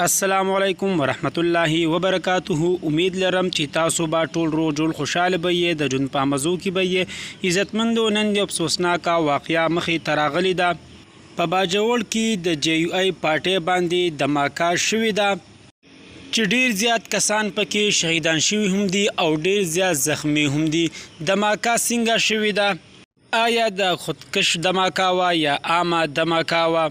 السلام علیکم ورحمت الله وبرکاته. امید لرم چې تاسو به ټول روز خوشاله به د جون په مزو کې به عزتمندو. نن د افسوسناکه واقعیا مخې تراغلی ده. په باجوړ کې د جی یو ای پارټي باندې دماکا شوې ده چې ډیر زیات کسان پکې شهیدان شوي هم دي او ډیر زیات زخمی هم دي. دماکا څنګه شوې ده؟ آیا د خودکش دماکا وا یا عامه دماکا وا؟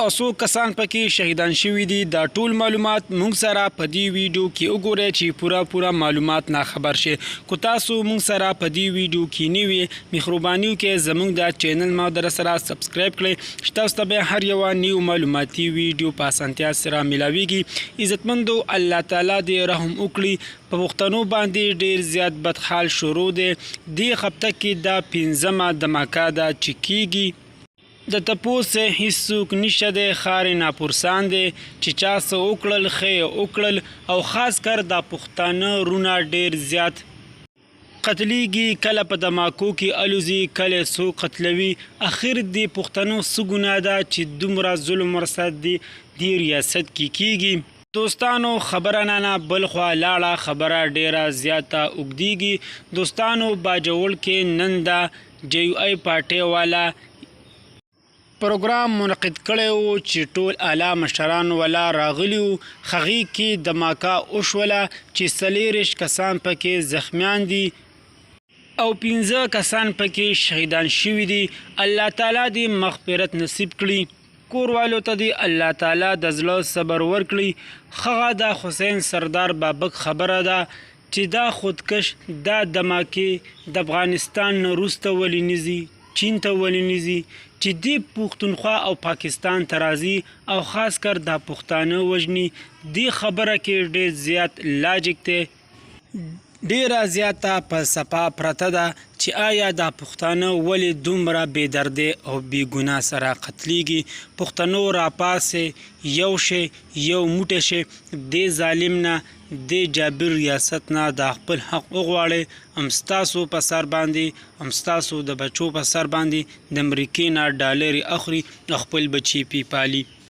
او څو کسان پکې شهیدان شوي دي؟ دا ټول معلومات موږ سره په دې ویډیو کې وګورئ چې پورا معلومات نه خبر شي. کو تاسو موږ سره په دې ویډیو کې نیوي مهرباني وکړئ زموږ د چینل ما در سره سبسکرایب کړئ چې تاسو ته هر یو نیو معلوماتي ویډیو په اسانتیا سره ملاويږي. عزتمندو الله تعالی دې رحم وکړي. په پښتنو باندې ډیر زیات بدحال شروع دی. دې هفته کې دا 15مه دماکا ده چې کیږي. د تپوس هیڅوک نشه دی، خارې ناپرسان دی چې چا څه وکړل ښه وکړل او خاص کر د پښتانه رونه ډیر زیات قتلیږي. کله په دماکو کې الوزي، کله څو قتلوي. اخر د پښتنو څه ګناه ده چې دومره ظلم ورسره دی ریاست کې کیږي. دوستانو خبره نه بل خوا لاړه، خبره ډیره زیاته اوږدیږي. دوستانو باجوړ کې نن د جی یو ای پارټي والا پروګرام منعقد کړی و چې ټول اعلی مشران ولا راغلی وو. هغې کې دماکا وشوله چې 40 کسان پکې زخمیان دي او 15 کسان پکې شهیدان شوي دي. الله تعالی دې مغفرت نصیب کړي، کوروالو ته دې الله تعالی د زړه صبر ورکړي. هغه د حسین سردار بابک خبره ده چې دا خودکش دا دماکې د افغانستان نه وروسته ولې نه ځي، چین ته ولې نه ځي چې دی پښتونخوا او پاکستان ته راځي او خاص کر دا پښتانه وژني. دی خبره کې ډیر زیات لاجیک دی، ډیره زیاته فلسفه پرته ده چې آیا دا پښتانه ولې دومره بې دردې او بې ګناه سره قتلیږي. پښتنو راپاسې یو شي یو موټی شي، دې ظالم نه دې جابر ریاست نه دا خپل حق وغواړي. هم ستاسو په سر باندې، هم ستاسو د بچو په سر باندې د امریکې نه ډالرې اخلي، خپل بچي پی پالي.